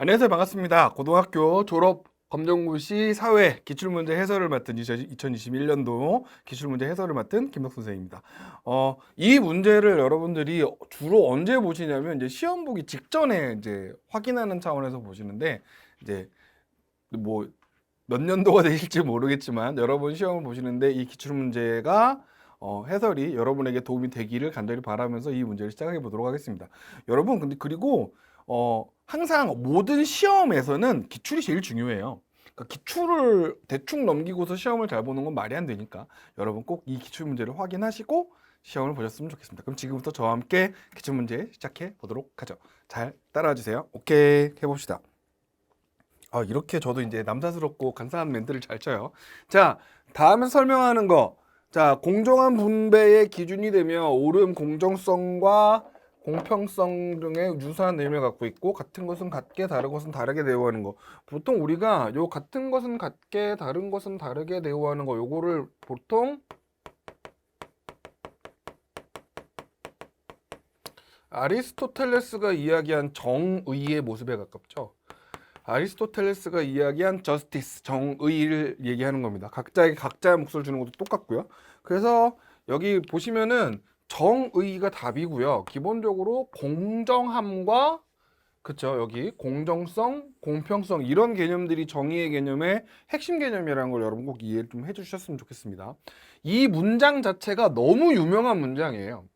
안녕하세요. 반갑습니다. 고등학교 졸업 검정고시 사회 기출문제 해설을 맡은 2021년도 기출문제 해설을 맡은 김덕 선생입니다. 이 문제를 여러분들이 주로 언제 보시냐면 이제 시험 보기 직전에 이제 확인하는 차원에서 보시는데 이제 뭐 몇 년도가 되실지 모르겠지만 여러 번 시험을 보시는데 이 기출문제가 해설이 여러분에게 도움이 되기를 간절히 바라면서 이 문제를 시작해 보도록 하겠습니다. 여러분 근데 그리고 항상 모든 시험에서는 기출이 제일 중요해요. 그러니까 기출을 대충 넘기고서 시험을 잘 보는 건 말이 안 되니까 여러분 꼭 이 기출 문제를 확인하시고 시험을 보셨으면 좋겠습니다. 그럼 지금부터 저와 함께 기출 문제 시작해 보도록 하죠. 잘 따라와 주세요. 오케이, 해봅시다. 이렇게 저도 이제 남사스럽고 간사한 멘트를 잘 쳐요. 자, 다음에 설명하는 거. 자, 공정한 분배의 기준이 되며 옳음, 공정성과 공평성 등의 유사한 의미를 갖고 있고 같은 것은 같게 다른 것은 다르게 대우하는 거. 보통 우리가 요 같은 것은 같게 다른 것은 다르게 대우하는 거 요거를 보통 아리스토텔레스가 이야기한 정의의 모습에 가깝죠. 아리스토텔레스가 이야기한 저스티스, 정의를 얘기하는 겁니다. 각자에게 각자의 몫을 주는 것도 똑같고요. 그래서 여기 보시면은 정의가 답이고요. 기본적으로 공정함과 그쵸, 여기 공정성, 공평성 이런 개념들이 정의의 개념의 핵심 개념이라는 걸 여러분 꼭 이해 좀 해주셨으면 좋겠습니다. 이 문장 자체가 너무 유명한 문장이에요.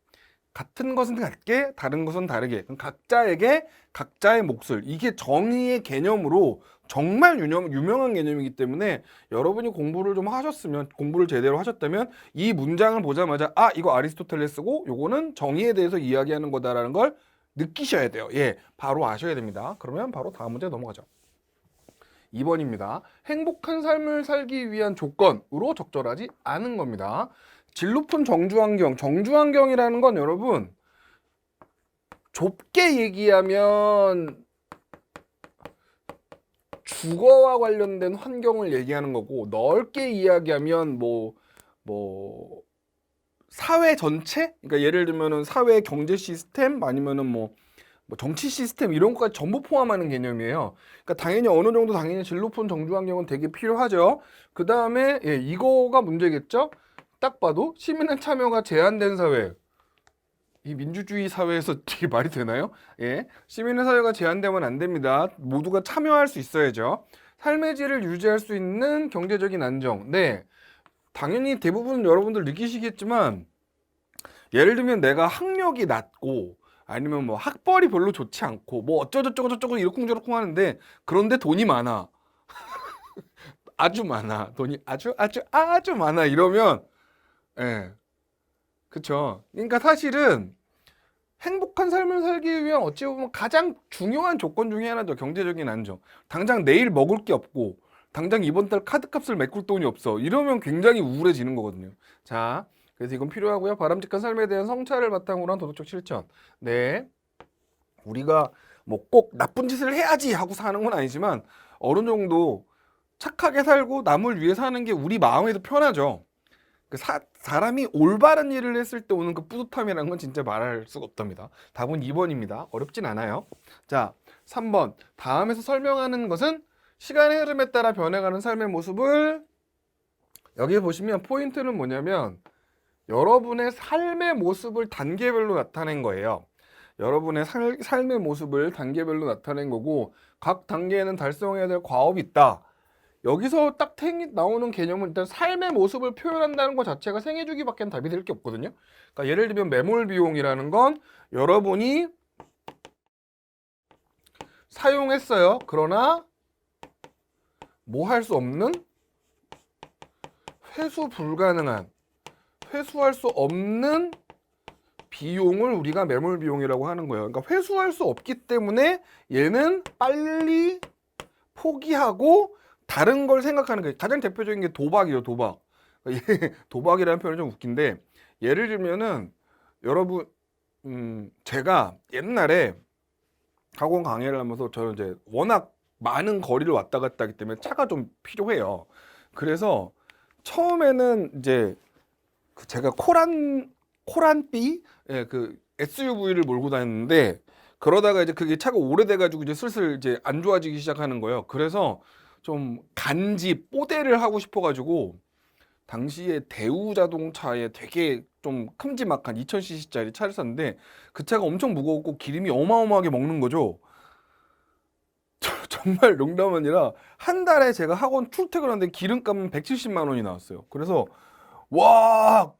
같은 것은 같게 다른 것은 다르게 그럼 각자에게 각자의 몫을 이게 정의의 개념으로 정말 유명한 개념이기 때문에 여러분이 공부를 좀 하셨으면 공부를 제대로 하셨다면 이 문장을 보자마자 이거 아리스토텔레스고 요거는 정의에 대해서 이야기하는 거다라는 걸 느끼셔야 돼요. 예, 바로 아셔야 됩니다. 그러면 바로 다음 문제 넘어가죠. 2번입니다. 행복한 삶을 살기 위한 조건으로 적절하지 않은 겁니다. 질 높은 정주환경, 정주환경이라는 건 여러분 좁게 얘기하면 주거와 관련된 환경을 얘기하는 거고 넓게 이야기하면 뭐 사회 전체? 그러니까 예를 들면은 사회 경제 시스템 아니면은 뭐 정치 시스템 이런 것까지 전부 포함하는 개념이에요. 그러니까 당연히 어느 정도 당연히 질 높은 정주 환경은 되게 필요하죠. 그 다음에 이거가 문제겠죠. 딱 봐도 시민의 참여가 제한된 사회. 이 민주주의 사회에서 되게 말이 되나요? 예, 시민의 사회가 제한되면 안 됩니다. 모두가 참여할 수 있어야죠. 삶의 질을 유지할 수 있는 경제적인 안정. 네, 당연히 대부분 여러분들 느끼시겠지만 예를 들면 내가 학력이 낮고 아니면 뭐 학벌이 별로 좋지 않고 뭐 어쩌고저쩌고 저쩌고 이러쿵저러쿵 하는데 그런데 돈이 많아. 아주 많아. 돈이 아주 많아. 이러면 예. 그쵸. 그러니까 사실은 행복한 삶을 살기 위한 어찌 보면 가장 중요한 조건 중에 하나죠. 경제적인 안정. 당장 내일 먹을 게 없고 당장 이번 달 카드값을 메꿀 돈이 없어. 이러면 굉장히 우울해지는 거거든요. 자, 그래서 이건 필요하고요. 바람직한 삶에 대한 성찰을 바탕으로 한 도덕적 실천. 네. 우리가 뭐 꼭 나쁜 짓을 해야지 하고 사는 건 아니지만 어느 정도 착하게 살고 남을 위해 사는 게 우리 마음에도 편하죠. 사람이 올바른 일을 했을 때 오는 그 뿌듯함이라는 건 진짜 말할 수가 없답니다. 답은 2번입니다. 어렵진 않아요. 자, 3번. 다음에서 설명하는 것은 시간의 흐름에 따라 변해가는 삶의 모습을 여기 보시면 포인트는 뭐냐면 여러분의 삶의 모습을 단계별로 나타낸 거예요. 여러분의 삶의 모습을 단계별로 나타낸 거고 각 단계에는 달성해야 될 과업이 있다. 여기서 딱 나오는 개념은 일단 삶의 모습을 표현한다는 것 자체가 생애주기밖에 답이 될 게 없거든요. 그러니까 예를 들면 매몰 비용이라는 건 여러분이 사용했어요. 그러나 뭐 할 수 없는 회수할 수 없는 비용을 우리가 매몰 비용이라고 하는 거예요. 그러니까 회수할 수 없기 때문에 얘는 빨리 포기하고 다른 걸 생각하는 거예요. 가장 대표적인 게 도박이에요. 도박. 도박이라는 표현이 좀 웃긴데 예를 들면은 여러분 제가 옛날에 학원 강의를 하면서 저는 이제 워낙 많은 거리를 왔다 갔다 하기 때문에 차가 좀 필요해요. 그래서 처음에는 이제 제가 코란비 그 SUV를 몰고 다녔는데 그러다가 이제 그게 차가 오래돼가지고 이제 슬슬 이제 안 좋아지기 시작하는 거예요. 그래서 좀 간지 뽀대를 하고 싶어가지고 당시에 대우 자동차에 되게 좀 큼지막한 2000cc짜리 차를 샀는데 그 차가 엄청 무거웠고 기름이 어마어마하게 먹는 거죠. 정말 농담 아니라 한 달에 제가 학원 출퇴근하는데 기름값은 170만 원이 나왔어요. 그래서 와,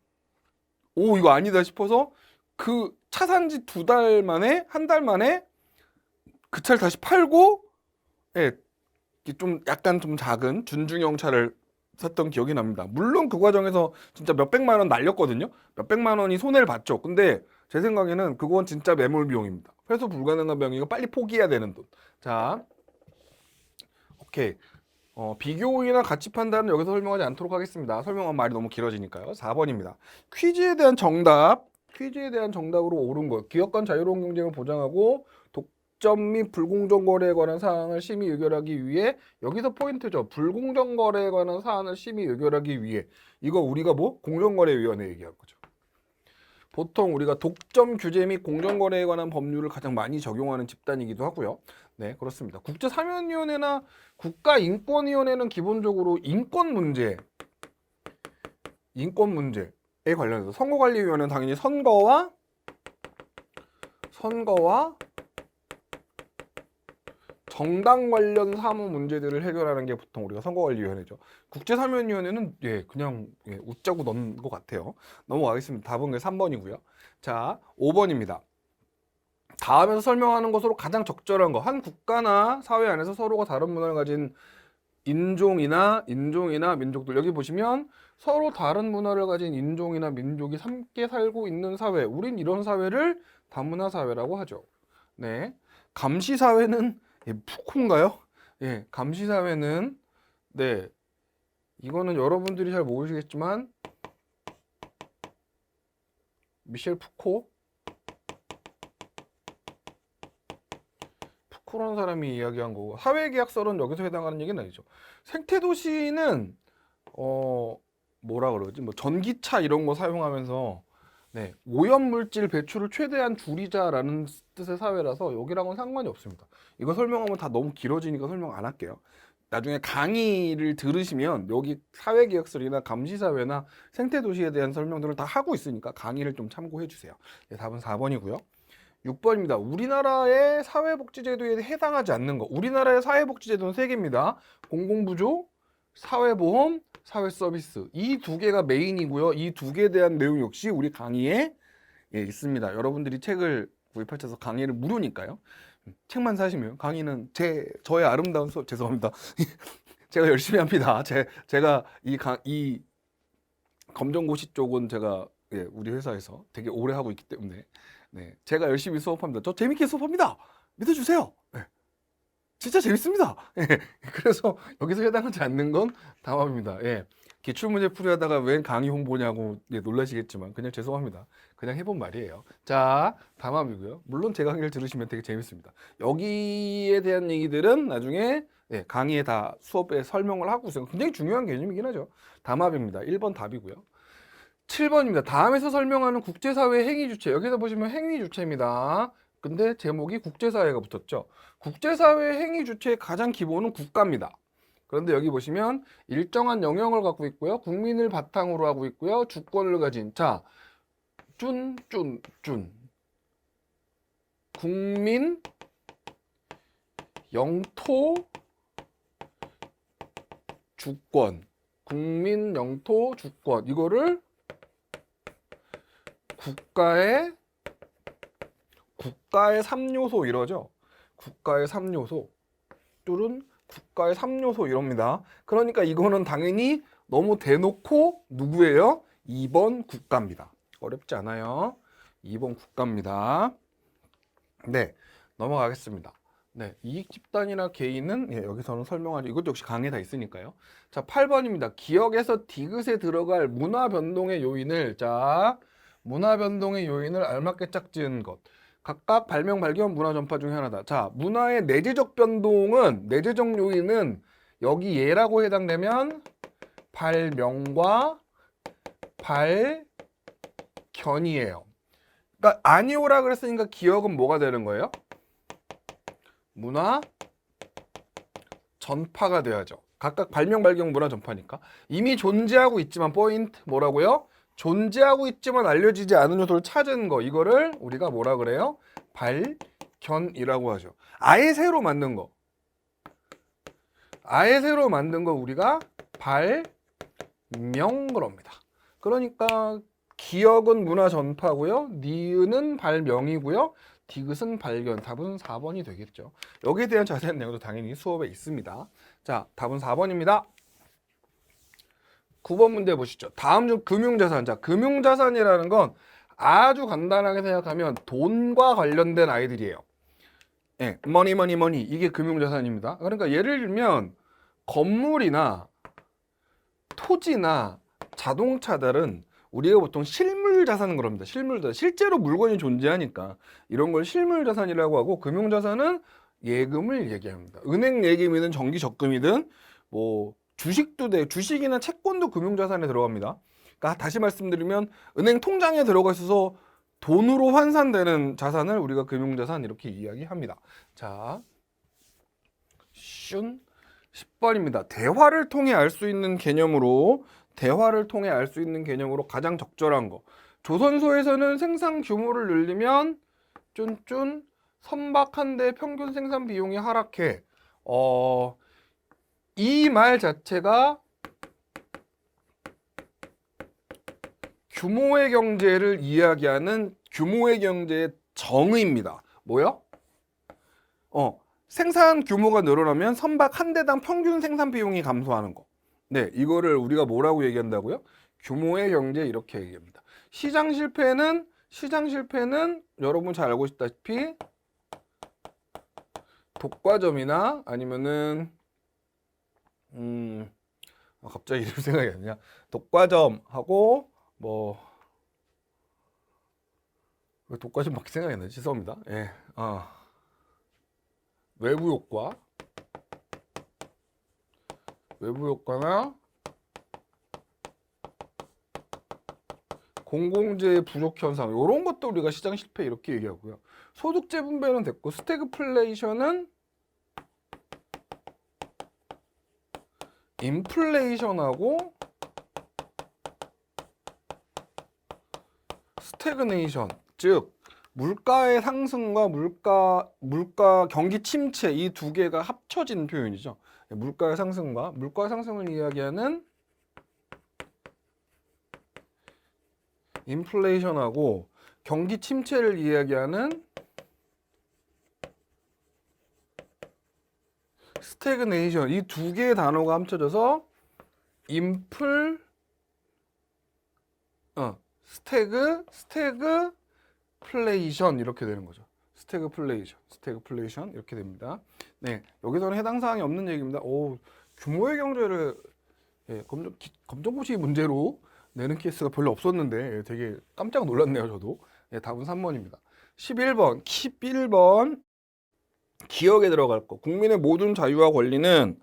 오 이거 아니다 싶어서 그 차 산 지 2달 만에 한 달 만에 그 차를 다시 팔고 예, 좀 약간 좀 작은 준중형 차를 샀던 기억이 납니다. 물론 그 과정에서 진짜 몇백만 원 날렸거든요. 몇백만 원이 손해를 봤죠. 근데 제 생각에는 그건 진짜 매몰 비용입니다. 회수 불가능한 병이고 빨리 포기해야 되는 돈. 자, 오케이. 비교이나 가치 판단은 여기서 설명하지 않도록 하겠습니다. 설명한 말이 너무 길어지니까요. 4번입니다. 퀴즈에 대한 정답. 퀴즈에 대한 정답으로 옳은 것. 기업 간 자유로운 경쟁을 보장하고 독점 및 불공정 거래에 관한 사항을 심의 의결하기 위해 여기서 포인트죠. 불공정 거래에 관한 사안을 심의 의결하기 위해 이거 우리가 뭐 공정거래위원회 얘기할 거죠. 보통 우리가 독점 규제 및 공정거래에 관한 법률을 가장 많이 적용하는 집단이기도 하고요. 네, 그렇습니다. 국제사면위원회나 국가인권위원회는 기본적으로 인권 문제에 관련해서 선거관리위원회는 당연히 선거와 정당 관련 사무 문제들을 해결하는 게 보통 우리가 선거관리위원회죠. 국제사면위원회는 그냥 웃자고 넣은 것 같아요. 넘어가겠습니다. 답은 3번이고요. 자, 5번입니다. 다음에서 설명하는 것으로 가장 적절한 거. 한 국가나 사회 안에서 서로가 다른 문화를 가진 인종이나 민족들. 여기 보시면 서로 다른 문화를 가진 인종이나 민족이 함께 살고 있는 사회. 우린 이런 사회를 다문화 사회라고 하죠. 네. 감시 사회는 푸코인가요? 예, 감시 사회는 네. 이거는 여러분들이 잘 모르시겠지만 미셸 푸코라는 사람이 이야기한 거고 사회계약설은 여기서 해당하는 얘기는 아니죠. 생태도시는 뭐라 그러지? 뭐 전기차 이런 거 사용하면서 네, 오염물질 배출을 최대한 줄이자라는 뜻의 사회라서 여기랑은 상관이 없습니다. 이거 설명하면 다 너무 길어지니까 설명 안 할게요. 나중에 강의를 들으시면 여기 사회계약설이나 감시사회나 생태도시에 대한 설명들을 다 하고 있으니까 강의를 좀 참고해 주세요. 네, 답은 4번이고요. 6번입니다. 우리나라의 사회복지제도에 해당하지 않는 거. 우리나라의 사회복지제도는 3개입니다. 공공부조, 사회보험, 사회서비스. 이 2개가 메인이고요. 이 2개에 대한 내용 역시 우리 강의에 있습니다. 여러분들이 책을 구입하셔서 강의를 무료니까요. 책만 사시면 강의는 저의 아름다운 수업 죄송합니다. 제가 열심히 합니다. 제가 이 검정고시 쪽은 제가 우리 회사에서 되게 오래 하고 있기 때문에 네, 제가 열심히 수업합니다. 저 재밌게 수업합니다. 믿어주세요. 네, 진짜 재밌습니다. 예, 그래서 여기서 해당하지 않는 건 담합입니다. 예, 기출문제 풀이하다가 웬 강의 홍보냐고 놀라시겠지만 그냥 죄송합니다. 그냥 해본 말이에요. 자, 담합이고요. 물론 제 강의를 들으시면 되게 재밌습니다. 여기에 대한 얘기들은 나중에 강의에 다 수업에 설명을 하고 있어요. 굉장히 중요한 개념이긴 하죠. 담합입니다. 1번 답이고요. 7번입니다. 다음에서 설명하는 국제사회 행위주체. 여기서 보시면 행위주체입니다. 근데 제목이 국제사회가 붙었죠. 국제사회 행위주체의 가장 기본은 국가입니다. 그런데 여기 보시면 일정한 영역을 갖고 있고요. 국민을 바탕으로 하고 있고요. 주권을 가진 국민, 영토, 주권. 국민, 영토, 주권. 이거를 국가의 3요소 이러죠. 국가의 3요소. 뚫은 국가의 3요소 이럽니다. 그러니까 이거는 당연히 너무 대놓고 누구예요? 2번 국가입니다. 어렵지 않아요. 2번 국가입니다. 네, 넘어가겠습니다. 네, 이익 집단이나 개인은 여기서는 설명하죠. 이것도 역시 강의에 다 있으니까요. 자, 8번입니다. 기억에서 디귿에 들어갈 문화 변동의 요인을 문화 변동의 요인을 알맞게 짝지은 것. 각각 발명, 발견, 문화 전파 중에 하나다. 자, 문화의 내재적 변동은, 내재적 요인은 여기 얘라고 해당되면 발명과 발견이에요. 그러니까 아니오라 그랬으니까 기억은 뭐가 되는 거예요? 문화 전파가 돼야죠. 각각 발명, 발경, 문화 전파니까. 이미 존재하고 있지만 포인트 뭐라고요? 존재하고 있지만 알려지지 않은 요소를 찾은 거. 이거를 우리가 뭐라 그래요? 발견이라고 하죠. 아예 새로 만든 거. 아예 새로 만든 거 우리가 발명 그럽니다. 그러니까 기억은 문화 전파고요. 니은은 발명이고요. 디귿은 발견. 답은 4번이 되겠죠. 여기에 대한 자세한 내용도 당연히 수업에 있습니다. 자, 답은 4번입니다. 9번 문제 보시죠. 다음 중 금융자산. 자, 금융자산이라는 건 아주 간단하게 생각하면 돈과 관련된 아이들이에요. 예, 머니. 이게 금융자산입니다. 그러니까 예를 들면 건물이나 토지나 자동차들은 우리가 보통 실물자산은 그럽니다. 실물자산. 실제로 물건이 존재하니까 이런 걸 실물자산이라고 하고 금융자산은 예금을 얘기합니다. 은행 예금이든 정기 적금이든 뭐 주식이나 채권도 금융자산에 들어갑니다. 그러니까 다시 말씀드리면 은행 통장에 들어가 있어서 돈으로 환산되는 자산을 우리가 금융자산 이렇게 이야기합니다. 자, 10번입니다. 대화를 통해 알 수 있는 개념으로 가장 적절한 거. 조선소에서는 생산 규모를 늘리면 선박한 대 평균 생산 비용이 하락해. 이 말 자체가 규모의 경제를 이야기하는 규모의 경제의 정의입니다. 뭐요? 생산 규모가 늘어나면 선박 한 대당 평균 생산 비용이 감소하는 거. 네, 이거를 우리가 뭐라고 얘기한다고요? 규모의 경제 이렇게 얘기합니다. 시장 실패는 여러분 잘 알고 있다시피 독과점이나 아니면은 갑자기 이름 생각이 안 나냐? 독과점하고 뭐 왜 독과점밖에 생각이 안 나지? 죄송합니다. 예, 외부 효과나 공공재의 부족 현상 이런 것도 우리가 시장 실패 이렇게 얘기하고요. 소득재 분배는 됐고 스태그플레이션은 인플레이션하고 스태그네이션, 즉 물가의 상승과 물가 경기 침체 이 두 개가 합쳐진 표현이죠. 물가의 상승을 이야기하는 인플레이션하고 경기 침체를 이야기하는 스태그네이션 이 두 개의 단어가 합쳐져서 스태그플레이션 이렇게 되는 거죠. 스태그플레이션 이렇게 됩니다. 네, 여기서는 해당 사항이 없는 얘기입니다. 규모의 경제를 검정고시 문제로 내는 케이스가 별로 없었는데 되게 깜짝 놀랐네요, 저도. 네, 답은 3번입니다. 11번 기억에 들어갈 거. 국민의 모든 자유와 권리는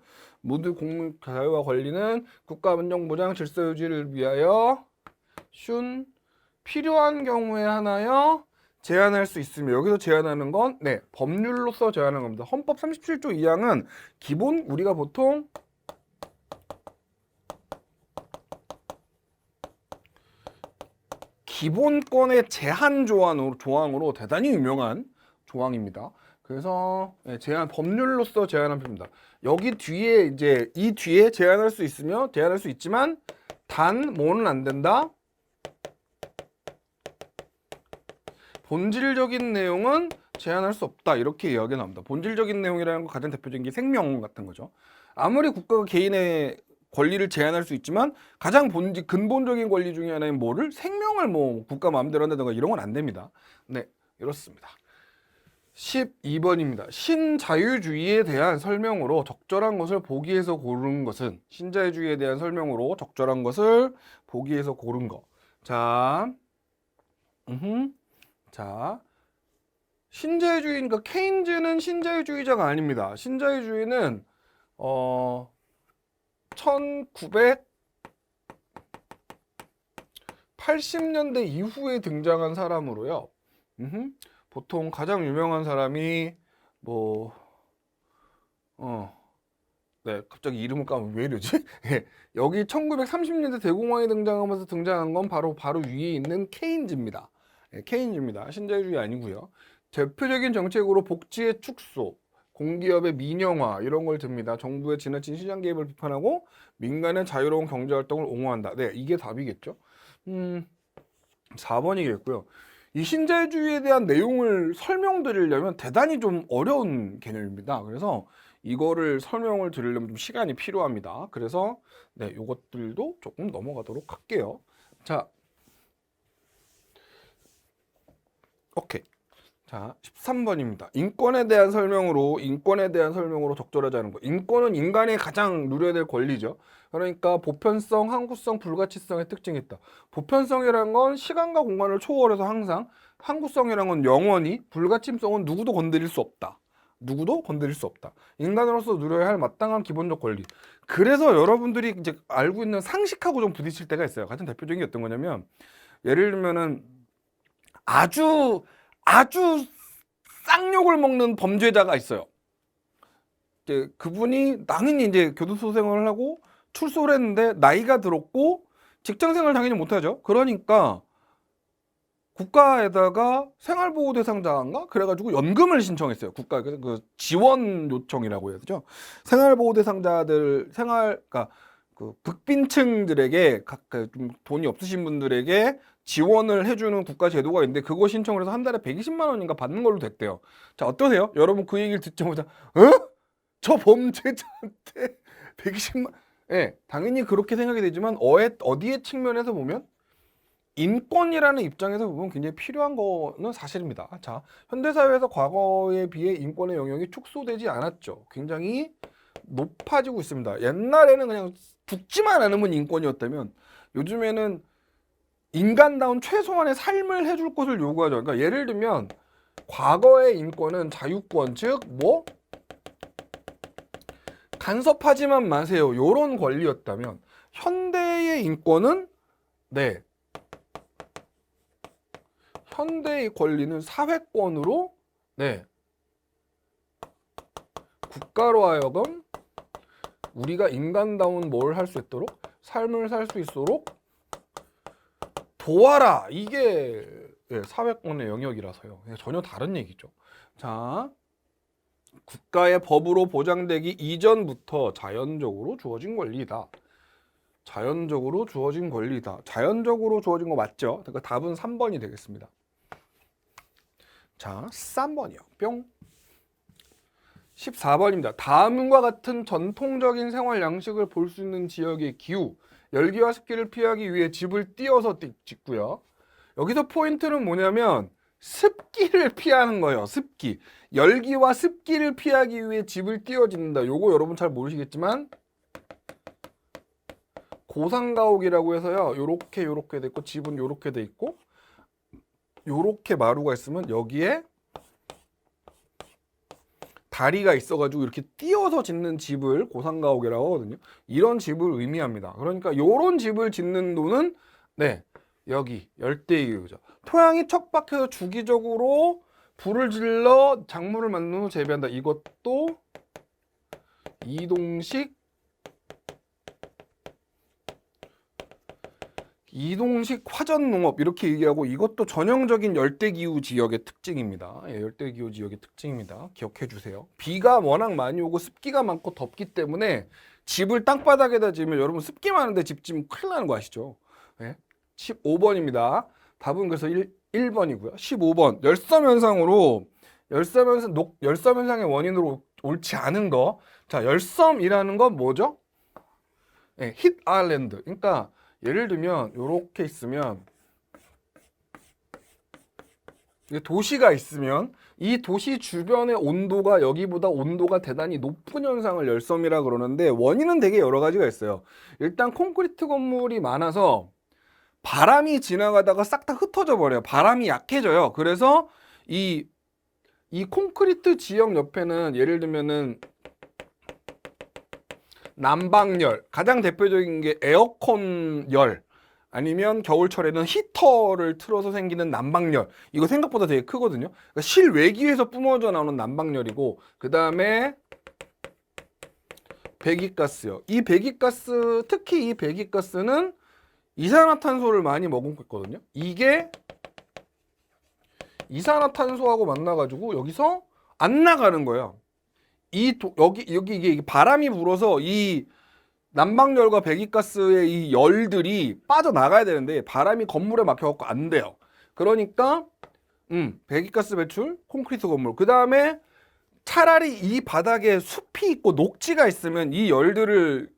국가 안정 보장 질서 유지를 위하여 필요한 경우에 하나여 제한할 수 있으며 여기서 제한하는 건 법률로서 제한하는 겁니다. 헌법 37조 2항은 기본 우리가 보통 기본권의 제한 조항으로 대단히 유명한 조항입니다. 그래서 법률로서 제한한 표입니다. 여기 뒤에 이 뒤에 제한할 수 있지만 단 뭐는 안 된다. 본질적인 내용은 제한할 수 없다 이렇게 이야기가 나옵니다. 본질적인 내용이라는 거 가장 대표적인 게 생명 같은 거죠. 아무리 국가가 개인의 권리를 제한할 수 있지만 가장 근본적인 권리 중에 하나인 생명을 국가 마음대로 한다든가 이런 건 안 됩니다. 네, 이렇습니다. 12번입니다. 신자유주의에 대한 설명으로 적절한 것을 보기에서 고른 것은 신자유주의에 대한 설명으로 적절한 것을 보기에서 고른 거. 자, 신자유주의니까 케인즈는 신자유주의자가 아닙니다. 신자유주의는 1980년대 이후에 등장한 사람으로요. 보통 가장 유명한 사람이 네, 갑자기 이름을 까면 왜 이러지? 예, 여기 1930년대 대공황이 등장하면서 등장한 건 바로 위에 있는 케인즈입니다. 케인즈입니다. 신자유주의 아니고요. 대표적인 정책으로 복지의 축소, 공기업의 민영화 이런 걸 듭니다. 정부의 지나친 시장 개입을 비판하고 민간의 자유로운 경제 활동을 옹호한다. 네, 이게 답이겠죠. 4번이겠고요. 이 신자유주의에 대한 내용을 설명드리려면 대단히 좀 어려운 개념입니다. 그래서 이거를 설명을 드리려면 좀 시간이 필요합니다. 그래서 네, 이것들도 조금 넘어가도록 할게요. 자, 오케이. 자, 13번입니다. 인권에 대한 설명으로 적절하지 않은 거. 인권은 인간이 가장 누려야 될 권리죠. 그러니까 보편성, 항구성, 불가치성의 특징이 있다. 보편성이란 건 시간과 공간을 초월해서 항상, 항구성이란 건 영원히, 불가침성은 누구도 건드릴 수 없다. 누구도 건드릴 수 없다. 인간으로서 누려야 할 마땅한 기본적 권리. 그래서 여러분들이 이제 알고 있는 상식하고 좀 부딪힐 때가 있어요. 가장 대표적인 게 어떤 거냐면, 예를 들면은 아주 쌍욕을 먹는 범죄자가 있어요. 이제 그분이 당연히 이제 교도소 생활을 하고 출소를 했는데 나이가 들었고 직장 생활 당연히 못하죠. 그러니까 국가에다가 생활보호 대상자인가 그래가지고 연금을 신청했어요. 국가 그 지원 요청이라고 해야 되죠. 생활보호 대상자들 그러니까 그 극빈층들에게 좀 돈이 없으신 분들에게 지원을 해주는 국가 제도가 있는데 그거 신청을 해서 한 달에 120만 원인가 받는 걸로 됐대요. 자, 어떠세요? 여러분 그 얘기를 듣자마자 저 범죄자한테 120만 예, 당연히 그렇게 생각이 되지만 어디에 측면에서 보면 인권이라는 입장에서 보면 굉장히 필요한 거는 사실입니다. 자, 현대사회에서 과거에 비해 인권의 영역이 축소되지 않았죠. 굉장히 높아지고 있습니다. 옛날에는 그냥 죽지만 않으면 인권이었다면 요즘에는 인간다운 최소한의 삶을 해줄 것을 요구하죠. 그러니까 예를 들면 과거의 인권은 자유권, 즉 뭐 간섭하지만 마세요. 요런 권리였다면 현대의 인권은 네. 현대의 권리는 사회권으로 네. 국가로 하여금 우리가 인간다운 뭘 할 수 있도록 삶을 살 수 있도록 도와라. 이게 사회권의 영역이라서요. 전혀 다른 얘기죠. 자, 국가의 법으로 보장되기 이전부터 자연적으로 주어진 권리다. 자연적으로 주어진 권리다. 자연적으로 주어진 거 맞죠? 그러니까 답은 3번이 되겠습니다. 자, 3번이요. 뿅. 14번입니다. 다음과 같은 전통적인 생활 양식을 볼 수 있는 지역의 기후, 열기와 습기를 피하기 위해 집을 띄어서 짓고요. 여기서 포인트는 뭐냐면 습기를 피하는 거예요. 습기. 열기와 습기를 피하기 위해 집을 띄어 짓는다. 요거 여러분 잘 모르시겠지만 고상가옥이라고 해서요. 요렇게 돼 있고 집은 요렇게 돼 있고 요렇게 마루가 있으면 여기에 다리가 있어가지고 이렇게 띄어서 짓는 집을 고상가옥이라고 하거든요. 이런 집을 의미합니다. 그러니까 요런 집을 짓는 도는 네, 여기 열대기후죠. 토양이 척박해서 주기적으로 불을 질러 작물을 만든 후 재배한다. 이것도 이동식 화전농업 이렇게 얘기하고 이것도 전형적인 열대기후 지역의 특징입니다. 예, 열대기후 지역의 특징입니다. 기억해 주세요. 비가 워낙 많이 오고 습기가 많고 덥기 때문에 집을 땅바닥에다 지으면 여러분 습기 많은데 집 지으면 큰일 나는 거 아시죠? 예? 15번입니다. 답은 그래서 1번이고요. 15번 열섬 현상의 원인으로 옳지 않은 거. 자, 열섬이라는 건 뭐죠? 예, 힛 아일랜드. 그러니까 예를 들면 이렇게 있으면 도시가 있으면 이 도시 주변의 온도가 여기보다 온도가 대단히 높은 현상을 열섬이라 그러는데 원인은 되게 여러 가지가 있어요. 일단 콘크리트 건물이 많아서 바람이 지나가다가 싹 다 흩어져 버려요. 바람이 약해져요. 그래서 이 콘크리트 지역 옆에는 예를 들면은 난방열, 가장 대표적인 게 에어컨 열 아니면 겨울철에는 히터를 틀어서 생기는 난방열. 이거 생각보다 되게 크거든요. 그러니까 실외기에서 뿜어져 나오는 난방열이고 그 다음에 배기가스요. 이 배기가스, 특히 이 배기가스는 이산화탄소를 많이 머금고 있거든요. 이게 이산화탄소하고 만나가지고 여기서 안 나가는 거예요. 여기 이게 바람이 불어서 이 난방열과 배기가스의 이 열들이 빠져나가야 되는데 바람이 건물에 막혀갖고 안 돼요. 그러니까 배기가스 배출, 콘크리트 건물. 그 다음에 차라리 이 바닥에 숲이 있고 녹지가 있으면 이 열들을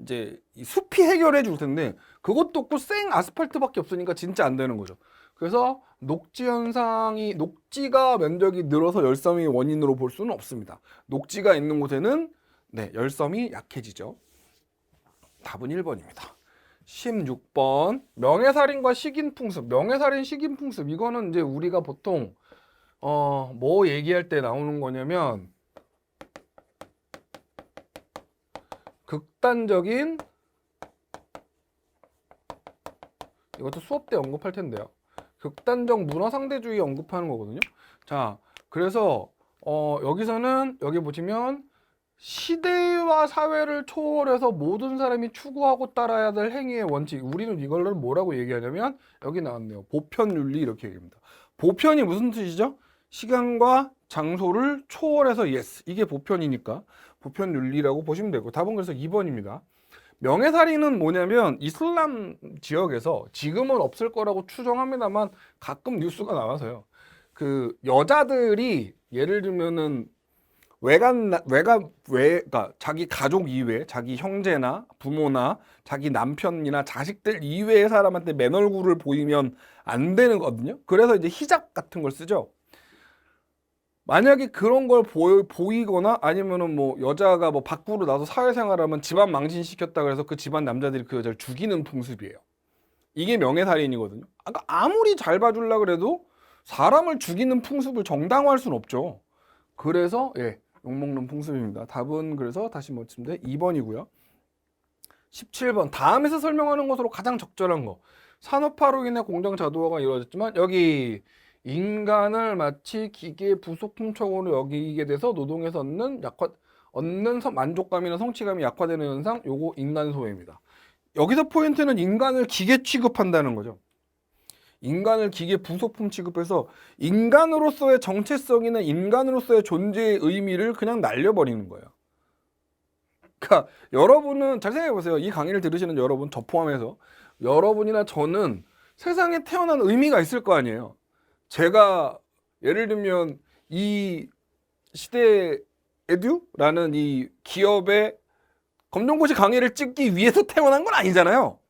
이제 이 숲이 해결해 줄 텐데 그것도 없고 생 아스팔트밖에 없으니까 진짜 안 되는 거죠. 그래서 녹지가 면적이 늘어서 열섬이 원인으로 볼 수는 없습니다. 녹지가 있는 곳에는 네, 열섬이 약해지죠. 답은 1번입니다. 16번 명예살인과 식인풍습. 명예살인, 식인풍습 이거는 이제 우리가 보통 뭐 얘기할 때 나오는 거냐면 극단적인, 이것도 수업 때 언급할 텐데요. 극단적 문화상대주의 언급하는 거거든요. 자, 그래서 여기서는 여기 보시면 시대와 사회를 초월해서 모든 사람이 추구하고 따라야 될 행위의 원칙. 우리는 이걸 뭐라고 얘기하냐면 여기 나왔네요. 보편윤리 이렇게 얘기합니다. 보편이 무슨 뜻이죠? 시간과 장소를 초월해서 예스. 이게 보편이니까 보편윤리라고 보시면 되고 답은 그래서 2번입니다. 명예살인은 뭐냐면 이슬람 지역에서 지금은 없을 거라고 추정합니다만 가끔 뉴스가 나와서요. 그 여자들이 예를 들면은 그러니까 자기 가족 이외, 자기 형제나 부모나 자기 남편이나 자식들 이외의 사람한테 맨 얼굴을 보이면 안 되는 거거든요. 그래서 이제 히잡 같은 걸 쓰죠. 만약에 그런 걸 보이거나 아니면은 뭐 여자가 뭐 밖으로 나서 사회생활하면 집안 망신시켰다 그래서 그 집안 남자들이 그 여자를 죽이는 풍습이에요. 이게 명예살인이거든요. 아까 아무리 잘 봐주려 그래도 사람을 죽이는 풍습을 정당화할 수는 없죠. 그래서 예, 욕먹는 풍습입니다. 답은 그래서 다시 말씀드리면 2번이고요. 17번 다음에서 설명하는 것으로 가장 적절한 거. 산업화로 인해 공정 자도화가 이루어졌지만 여기 인간을 마치 기계의 부속품처로 여기게 돼서 노동에서 얻는 만족감이나 성취감이 약화되는 현상, 요거 인간 소외입니다. 여기서 포인트는 인간을 기계 취급한다는 거죠. 인간을 기계 부속품 취급해서 인간으로서의 정체성이나 인간으로서의 존재의 의미를 그냥 날려버리는 거예요. 그러니까 여러분은 잘 생각해보세요. 이 강의를 들으시는 여러분, 저 포함해서 여러분이나 저는 세상에 태어난 의미가 있을 거 아니에요. 제가 예를 들면 이 시대 에듀라는 이 기업의 검정고시 강의를 찍기 위해서 태어난 건 아니잖아요.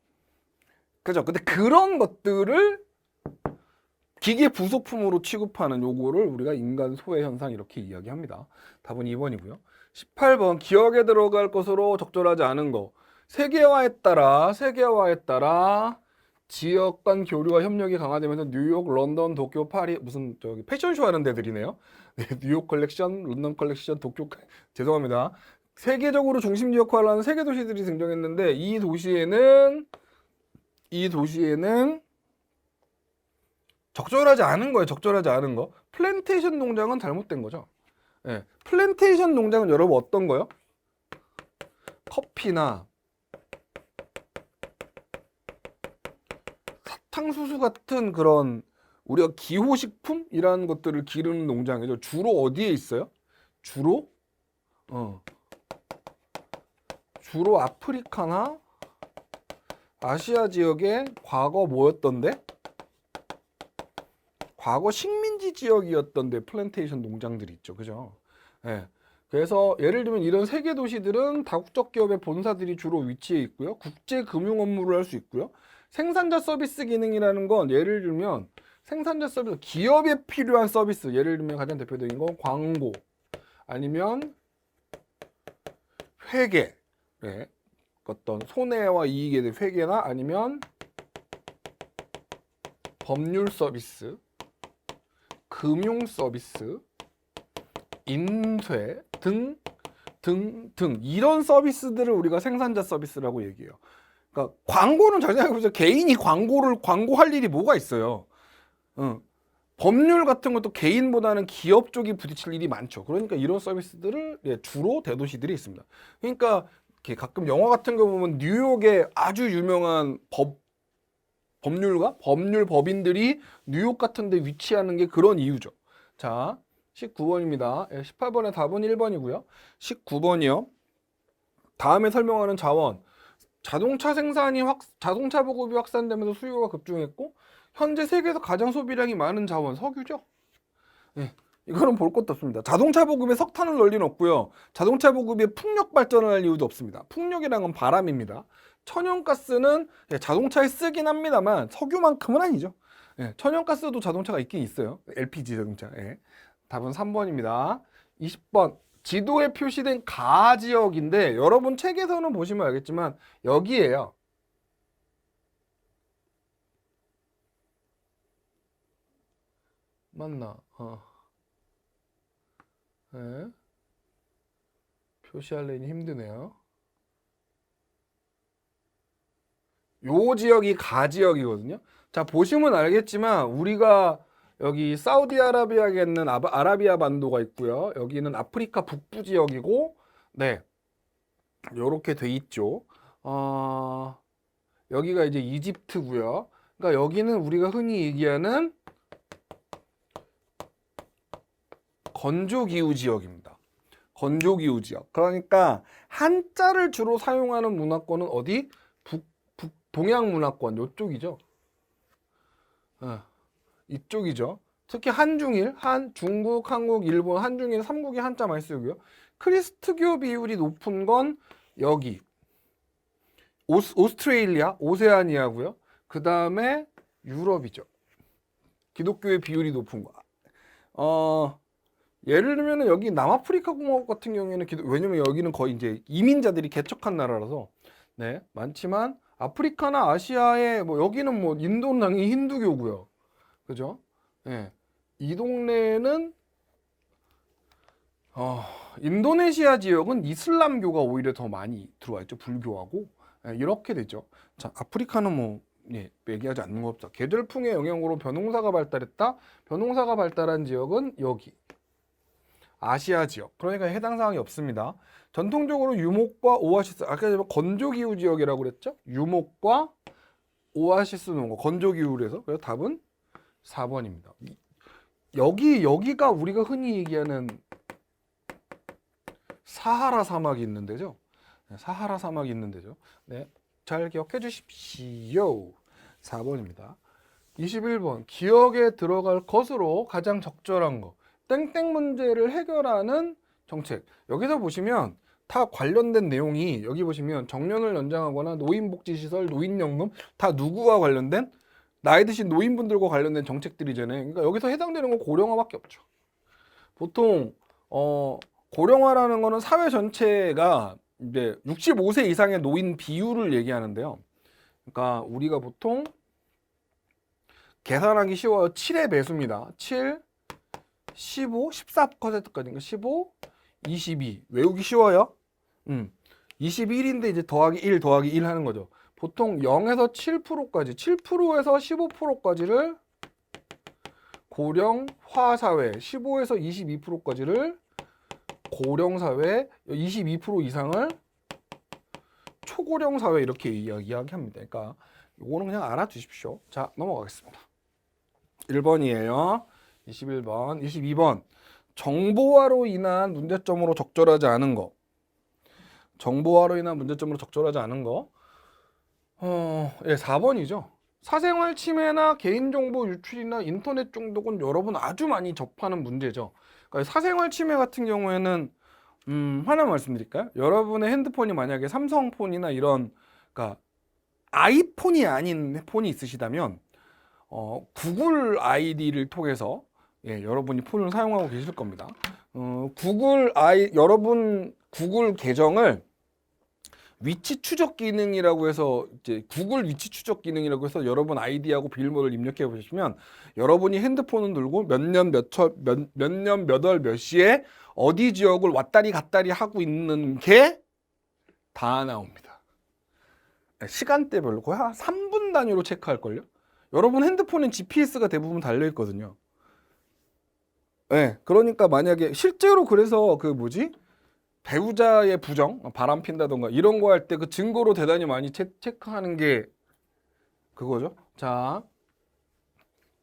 그죠? 근데 그런 것들을 기계 부속품으로 취급하는 요거를 우리가 인간 소외 현상 이렇게 이야기합니다. 답은 2번이고요. 18번 기억에 들어갈 것으로 적절하지 않은 거. 세계화에 따라 지역 간 교류와 협력이 강화되면서 뉴욕, 런던, 도쿄, 파리 무슨 저기 패션쇼 하는 데들이네요. 네, 뉴욕 컬렉션, 런던 컬렉션, 도쿄 죄송합니다. 세계적으로 중심 역할을 하는 세계 도시들이 등장했는데 이 도시에는 적절하지 않은 거예요. 적절하지 않은 거. 플랜테이션 농장은 잘못된 거죠. 네, 플랜테이션 농장은 여러분 어떤 거요? 커피나 사탕수수 같은 그런 우리가 기호식품이라는 것들을 기르는 농장이죠. 주로 어디에 있어요? 주로 아프리카나 아시아 지역에 과거 뭐였던데? 과거 식민지 지역이었던데 플랜테이션 농장들이 있죠. 그죠? 네. 그래서 예를 들면 이런 세계 도시들은 다국적 기업의 본사들이 주로 위치해 있고요. 국제 금융 업무를 할 수 있고요. 생산자 서비스 기능이라는 건 예를 들면 생산자 서비스, 기업에 필요한 서비스, 예를 들면 가장 대표적인 건 광고 아니면 회계, 네. 어떤 손해와 이익에 대한 회계나 아니면 법률 서비스, 금융 서비스, 인쇄 등 이런 서비스들을 우리가 생산자 서비스라고 얘기해요. 그러니까 광고는 잘 생각해보세요. 개인이 광고할 일이 뭐가 있어요? 법률 같은 것도 개인보다는 기업 쪽이 부딪힐 일이 많죠. 그러니까 이런 서비스들을 주로 대도시들이 있습니다. 그러니까 이렇게 가끔 영화 같은 거 보면 뉴욕에 아주 유명한 법률가, 법인들이 뉴욕 같은 데 위치하는 게 그런 이유죠. 자, 19번입니다. 18번에 답은 1번이고요. 19번이요. 다음에 설명하는 자원. 자동차 자동차 보급이 확산되면서 수요가 급증했고 현재 세계에서 가장 소비량이 많은 자원 석유죠. 네, 이거는 볼 것도 없습니다. 자동차 보급에 석탄을 넣을 리는 없고요. 자동차 보급에 풍력 발전을 할 이유도 없습니다. 풍력이란 건 바람입니다. 천연가스는 자동차에 쓰긴 합니다만 석유만큼은 아니죠. 천연가스도 자동차가 있긴 있어요. LPG 자동차. 답은 3번입니다. 20번. 지도에 표시된 가지역인데 여러분 책에서는 보시면 알겠지만 여기에요. 맞나? 네. 표시하려니 힘드네요. 요 지역이 가지역이거든요. 자, 보시면 알겠지만 우리가 여기 사우디아라비아에 있는 아라비아 반도가 있고요. 여기는 아프리카 북부 지역이고, 네, 요렇게 돼 있죠. 여기가 이제 이집트고요. 그러니까 여기는 우리가 흔히 얘기하는 건조기후 지역입니다. 건조기후 지역. 그러니까 한자를 주로 사용하는 문화권은 어디? 동양 문화권 요쪽이죠. 이쪽이죠. 특히 한중일, 중국, 한국, 일본, 한중일, 삼국이 한자 많이 쓰고요. 크리스트교 비율이 높은 건 여기 오스트레일리아, 오세아니아고요. 그 다음에 유럽이죠. 기독교의 비율이 높은 거. 예를 들면 여기 남아프리카 공화국 같은 경우에는 왜냐면 여기는 거의 이제 이민자들이 개척한 나라라서 네, 많지만 아프리카나 아시아에 뭐 여기는 뭐 인도는 당연히 힌두교고요. 그죠? 예. 이 동네는 인도네시아 지역은 이슬람교가 오히려 더 많이 들어와 있죠. 불교하고. 이렇게 되죠. 자, 아프리카는 뭐 얘기하지 않는 거 없죠. 계절풍의 영향으로 벼농사가 발달했다. 벼농사가 발달한 지역은 여기. 아시아 지역. 그러니까 해당 사항이 없습니다. 전통적으로 유목과 오아시스, 아까 건조기후 지역이라고 그랬죠? 유목과 오아시스 농가, 건조기후에서. 그래서 답은 4번입니다. 여기가 우리가 흔히 얘기하는 사하라 사막이 있는 데죠. 사하라 사막이 있는 데죠. 네, 잘 기억해 주십시오. 4번입니다. 21번. 기억에 들어갈 것으로 가장 적절한 거. 땡땡 문제를 해결하는 정책. 여기서 보시면 다 관련된 내용이 여기 보시면 정년을 연장하거나 노인복지시설, 노인연금 다 누구와 관련된 나이 드신 노인분들과 관련된 정책들이잖아요. 그러니까 여기서 해당되는 건 고령화밖에 없죠. 보통 고령화라는 거는 사회 전체가 이제 65세 이상의 노인 비율을 얘기하는데요. 그러니까 우리가 보통 계산하기 쉬워요. 7의 배수입니다. 7, 15, 14%까지인가? 15, 22. 외우기 쉬워요. 21인데 이제 더하기 1 더하기 1 하는 거죠. 보통 0에서 7%까지, 7%에서 15%까지를 고령화 사회, 15에서 22%까지를 고령 사회, 22% 이상을 초고령 사회 이렇게 이야기합니다. 그러니까 이거는 그냥 알아두십시오. 자, 넘어가겠습니다. 1번이에요. 21번, 22번. 정보화로 인한 문제점으로 적절하지 않은 거. 정보화로 인한 문제점으로 적절하지 않은 거. 4번이죠. 사생활 침해나 개인정보 유출이나 인터넷 중독은 여러분 아주 많이 접하는 문제죠. 그러니까 사생활 침해 같은 경우에는 하나 말씀드릴까요? 여러분의 핸드폰이 만약에 삼성폰이나 이런 그러니까 아이폰이 아닌 폰이 있으시다면 구글 아이디를 통해서 여러분이 폰을 사용하고 계실 겁니다. 여러분 구글 계정을 위치 추적 기능이라고 해서 이제 구글 위치 추적 기능이라고 해서 여러분 아이디하고 비밀번호를 입력해 보시면 여러분이 핸드폰을 들고 몇 년 몇 월 몇 시에 어디 지역을 왔다리 갔다리 하고 있는 게 다 나옵니다. 시간대별로 거의 한 3분 단위로 체크할 걸요. 여러분 핸드폰엔 GPS가 대부분 달려 있거든요. 네, 그러니까 만약에 실제로 그래서 그 뭐지? 배우자의 부정, 바람 핀다던가 이런 거 할 때 그 증거로 대단히 많이 체크하는 게 그거죠. 자,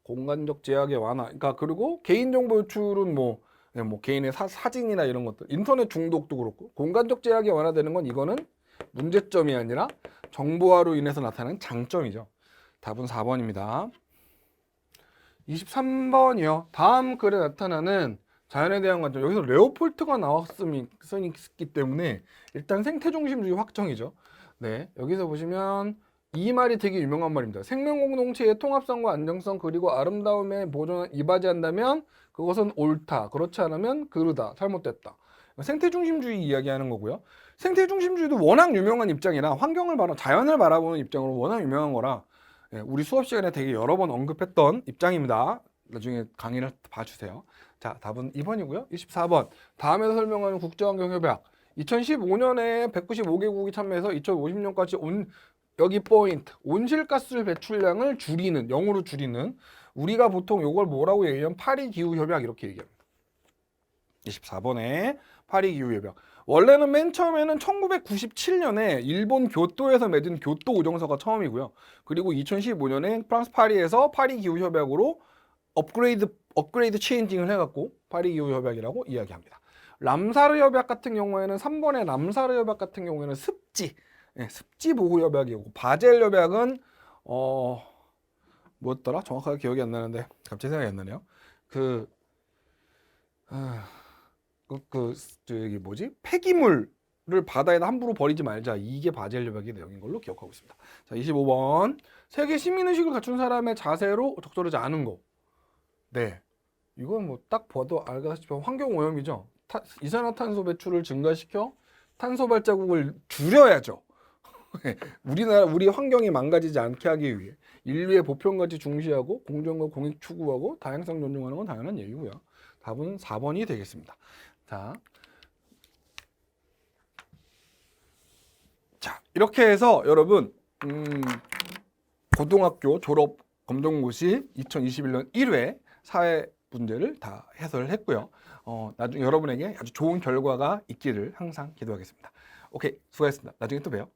공간적 제약의 완화. 그러니까 그리고 개인정보 유출은 뭐, 네, 뭐 개인의 사진이나 이런 것들, 인터넷 중독도 그렇고 공간적 제약이 완화되는 건 이거는 문제점이 아니라 정보화로 인해서 나타나는 장점이죠. 답은 4번입니다. 23번이요. 다음 글에 나타나는 자연에 대한 관점. 여기서 레오폴트가 나왔기 때문에 일단 생태중심주의 확정이죠. 네, 여기서 보시면 이 말이 되게 유명한 말입니다. 생명 공동체의 통합성과 안정성 그리고 아름다움에 보존 이바지한다면 그것은 옳다. 그렇지 않으면 그르다. 잘못됐다. 생태중심주의 이야기하는 거고요. 생태중심주의도 워낙 유명한 입장이라 자연을 바라보는 입장으로 워낙 유명한 거라 우리 수업 시간에 되게 여러 번 언급했던 입장입니다. 나중에 강의를 봐주세요. 자, 답은 2번이고요. 24번. 다음에서 설명하는 국제환경협약. 2015년에 195개국이 참여해서 2050년까지 여기 포인트. 온실가스 배출량을 줄이는, 0으로 줄이는 우리가 보통 이걸 뭐라고 얘기하면 파리기후협약 이렇게 얘기합니다. 24번에 파리기후협약. 원래는 맨 처음에는 1997년에 일본 교토에서 맺은 교토 우정서가 처음이고요. 그리고 2015년에 프랑스 파리에서 파리기후협약으로 업그레이드 체인징을 해갖고 파리기후협약이라고 이야기합니다. 람사르 협약 같은 경우에는 3번의 람사르 협약 같은 경우에는 습지 보호 협약이고 바젤 협약은 뭐였더라? 정확하게 기억이 안 나는데 갑자기 생각이 안 나네요. 저기 뭐지? 폐기물을 바다에다 함부로 버리지 말자. 이게 바젤 협약의 내용인 걸로 기억하고 있습니다. 자, 25번. 세계 시민의식을 갖춘 사람의 자세로 적절하지 않은 거. 네. 이건 뭐 딱 봐도 알다시피 환경오염이죠. 이산화탄소 배출을 증가시켜 탄소 발자국을 줄여야죠. 우리 환경이 망가지지 않게 하기 위해 인류의 보편가치 중시하고 공정과 공익 추구하고 다양성 존중하는 건 당연한 얘기고요. 답은 4번이 되겠습니다. 자, 이렇게 해서 여러분 고등학교 졸업 검정고시 2021년 1회 사회 문제를 다 해설을 했고요. 나중에 여러분에게 아주 좋은 결과가 있기를 항상 기도하겠습니다. 오케이, 수고하셨습니다. 나중에 또 봬요.